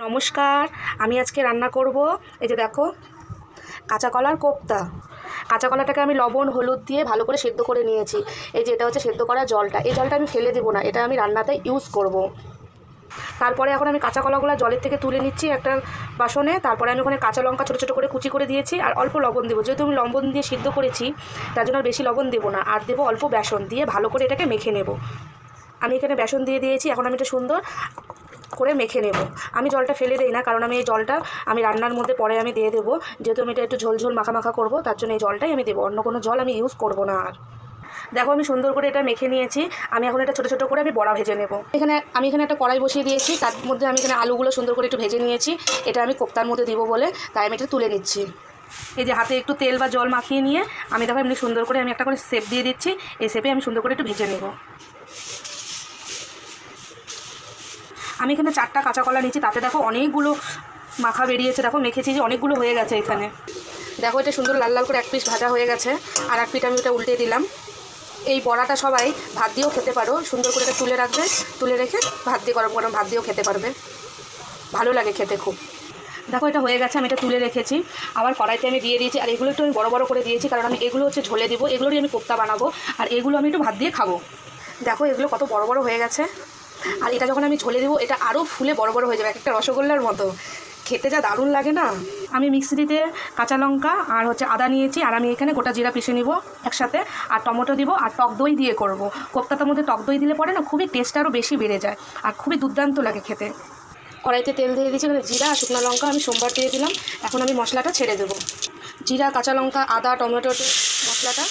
নমস্কার, আমি আজকে রান্না করব এই যে দেখো কাঁচা কলার কোপ্তা। কাঁচা কলাটাকে আমি লবণ হলুদ দিয়ে ভালো করে সেদ্ধ করে নিয়েছি। এই যে এটা হচ্ছে সেদ্ধ করা জলটা, এই জলটা আমি ফেলে দেবো না, এটা আমি রান্নাতে ইউজ করব। তারপরে এখন আমি কাঁচা কলাগুলো জলের থেকে তুলে নিচ্ছি একটা বাসনে। তারপরে আমি ওখানে কাঁচা লঙ্কা ছোটো ছোটো করে কুচি করে দিয়েছি আর অল্প লবণ দেবো, যেহেতু আমি লবণ দিয়ে সিদ্ধ করেছি তার জন্য আর বেশি লবণ দেবো না, আর দেবো অল্প বেসন দিয়ে ভালো করে এটাকে মেখে নেব। আমি এখানে বেসন দিয়ে দিয়েছি, এখন আমি এটা সুন্দর করে মেখে নেব। আমি জলটা ফেলে দিই না, কারণ আমি এই জলটা আমি রান্নার মধ্যে পরে আমি দিয়ে দেবো, যেহেতু আমি এটা একটু ঝোল ঝোল মাখা মাখা করবো, তার জন্য এই জলটাই আমি দেবো, অন্য কোনো জল আমি ইউজ করব না। আর দেখো আমি সুন্দর করে এটা মেখে নিয়েছি। আমি এখন এটা ছোটো ছোটো করে আমি বড়া ভেজে নেব। আমি এখানে একটা কড়াই বসিয়ে দিয়েছি, তার মধ্যে আমি এখানে আলুগুলো সুন্দর করে একটু ভেজে নিয়েছি। এটা আমি কোপ্তার মধ্যে দিব বলে তাই আমি এটা তুলে নিচ্ছি। এই যে হাতে একটু তেল বা জল মাখিয়ে নিয়ে আমি দেখো এমনি সুন্দর করে আমি একটা করে শেপ দিয়ে দিচ্ছি। এই শেপে আমি সুন্দর করে একটু ভেজে নেব। আমি এখানে 4টা কাঁচা কলা নিয়েছি, তাতে দেখো অনেকগুলো মাখা বেরিয়েছে। দেখো মেখেছি যে অনেকগুলো হয়ে গেছে এখানে। দেখো এটা সুন্দর লাল লাল করে এক পিস ভাজা হয়ে গেছে, আর এক পিঠ আমি ওটা উল্টে দিলাম। এই বড়াটা সবাই ভাত দিয়েও খেতে পারো, সুন্দর করে এটা তুলে রাখবে, তুলে রেখে ভাত দিয়ে গরম গরম ভাত দিয়েও খেতে পারবে, ভালো লাগে খেতে খুব। দেখো এটা হয়ে গেছে, আমি এটা তুলে রেখেছি। আবার কড়াইতে আমি দিয়ে দিয়েছি, আর এগুলো একটু আমি বড় বড় করে দিয়েছি, কারণ আমি এগুলো হচ্ছে ঝোলে দিব, এগুলোরই আমি কোপ্তা বানাবো, আর এগুলো আমি একটু ভাত দিয়ে খাবো। দেখো এগুলো কত বড় বড় হয়ে গেছে, আর এটা যখন আমি ঝোলে দেবো এটা আরও ফুলে বড় বড় হয়ে যাবে, একটা রসগোল্লার মতো খেতে যা দারুণ লাগে না। আমি মিক্সিতে কাঁচা লঙ্কা আর হচ্ছে আদা নিয়েছি, আর আমি এখানে গোটা জিরা পিষে নিব একসাথে, আর টমেটো দিব, আর টক দই দিয়ে করব। কোপ্তাটার মধ্যে টক দই দিলে পরে না খুবই টেস্ট আরও বেশি বেড়ে যায়, আর খুবই দুর্দান্ত লাগে খেতে। কড়াইতে তেল দিয়ে দিয়েছি, এখানে জিরা আর শুকনো লঙ্কা আমি সোমবার দিয়ে দিলাম। এখন আমি মশলাটা ছেড়ে দেবো। জিরা, কাঁচা লঙ্কা, আদা, টমেটো মশলাটা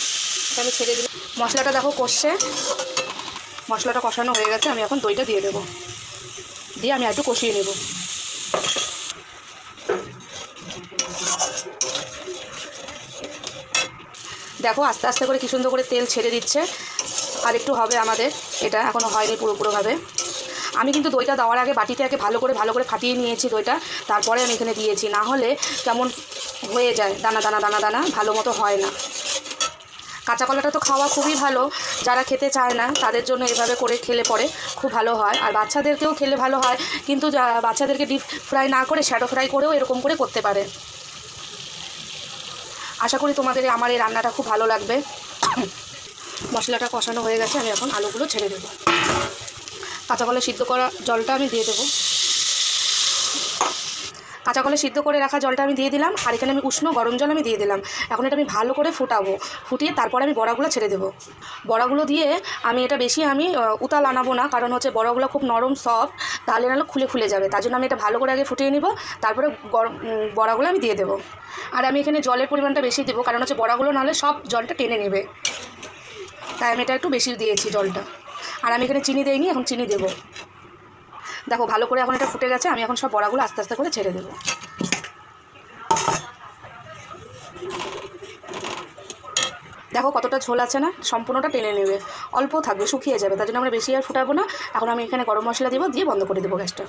এটা আমি ছেড়ে দিলাম। মশলাটা দেখো কষছে, মশলাটা কষানো হয়ে গেছে। আমি এখন দইটা দিয়ে দেবো, দিয়ে আমি একটু কষিয়ে নেব। দেখো আস্তে আস্তে করে কী সুন্দর করে তেল ছেড়ে দিচ্ছে, আর একটু হবে আমাদের, এটা এখনও হয়নি পুরোপুরিভাবে। আমি কিন্তু দইটা দেওয়ার আগে বাটিতে আগে ভালো করে ফাটিয়ে নিয়েছি দইটা, তারপরে আমি এখানে দিয়েছি, না হলে কেমন হয়ে যায়, দানা দানা দানা দানা, ভালো মতো হয় না। কাঁচা কলাটা তো খাওয়া খুবই ভালো, যারা খেতে চায় না তাদের জন্য এভাবে করে খেলে পরে খুব ভালো হয়, আর বাচ্চাদেরকেও খেলে ভালো হয়। কিন্তু বাচ্চাদেরকে ডিপ ফ্রাই না করে শ্যাডো ফ্রাই করেও এরকম করে করতে পারে। আশা করি তোমাদের আমার এই রান্নাটা খুব ভালো লাগবে। মশলাটা কষানো হয়ে গেছে, আমি এখন আলুগুলো ছেড়ে দেবো। কাঁচা কলা সিদ্ধ করা জলটা আমি দিয়ে দেবো। কাঁচা কলা সিদ্ধ করে রাখা জলটা আমি দিয়ে দিলাম, আর এখানে আমি উষ্ণ গরম জল আমি দিয়ে দিলাম। এখন এটা আমি ভালো করে ফুটাবো, ফুটিয়ে তারপর আমি বড়াগুলো ছেড়ে দেবো। বড়াগুলো দিয়ে আমি এটা বেশি আমি উতাল আনাবো না, কারণ হচ্ছে বড়াগুলো খুব নরম সফট, তাহলে নাহলে খুলে খুলে যাবে। তার জন্য আমি এটা ভালো করে আগে ফুটিয়ে নিব, তারপরে বড়াগুলো আমি দিয়ে দেবো। আর আমি এখানে জলের পরিমাণটা বেশি দেবো, কারণ হচ্ছে বড়াগুলো নাহলে সব জলটা টেনে নেবে, তাই আমি এটা একটু বেশি দিয়েছি জলটা। আর আমি এখানে চিনি দেইনি, এখন চিনি দেবো। দেখো ভালো করে এখন এটা ফুটে গেছে, আমি এখন সব বড়াগুলো আস্তে আস্তে করে ছেড়ে দেবো। দেখো কতটা ঝোল আছে না, সম্পূর্ণটা টেনে নেবে, অল্প থাকবে, শুকিয়ে যাবে, তার জন্য আমরা বেশি আর ফুটাবো না। এখন আমি এখানে গরম মশলা দেবো, দিয়ে বন্ধ করে দেবো গ্যাসটা।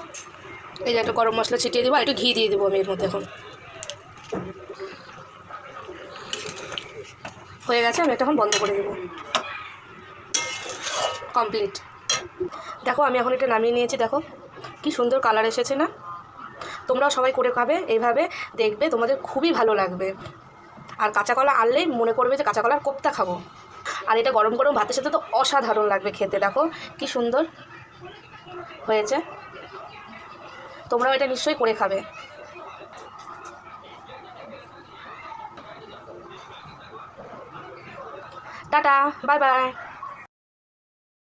এই যে একটা গরম মশলা ছিটিয়ে দেবো, আর একটু ঘি দিয়ে দেবো আমি এর মধ্যে। এখন হয়ে গেছে, আমি এটা এখন বন্ধ করে দেবো। কমপ্লিট। দেখো আমি এখন এটা নামিয়ে নিয়েছি, দেখো কি সুন্দর কালার এসেছে না। তোমরাও সবাই করে খাবে এইভাবে, দেখবে তোমাদের খুবই ভালো লাগবে। আর কাঁচা কলা আনলেই মনে করবে যে কাঁচা কলার কোপ্তা খাবো। আর এটা গরম গরম ভাতের সাথে তো অসাধারণ লাগবে খেতে। দেখো কি সুন্দর হয়েছে, তোমরাও এটা নিশ্চয়ই করে খাবে। Tata, bye bye.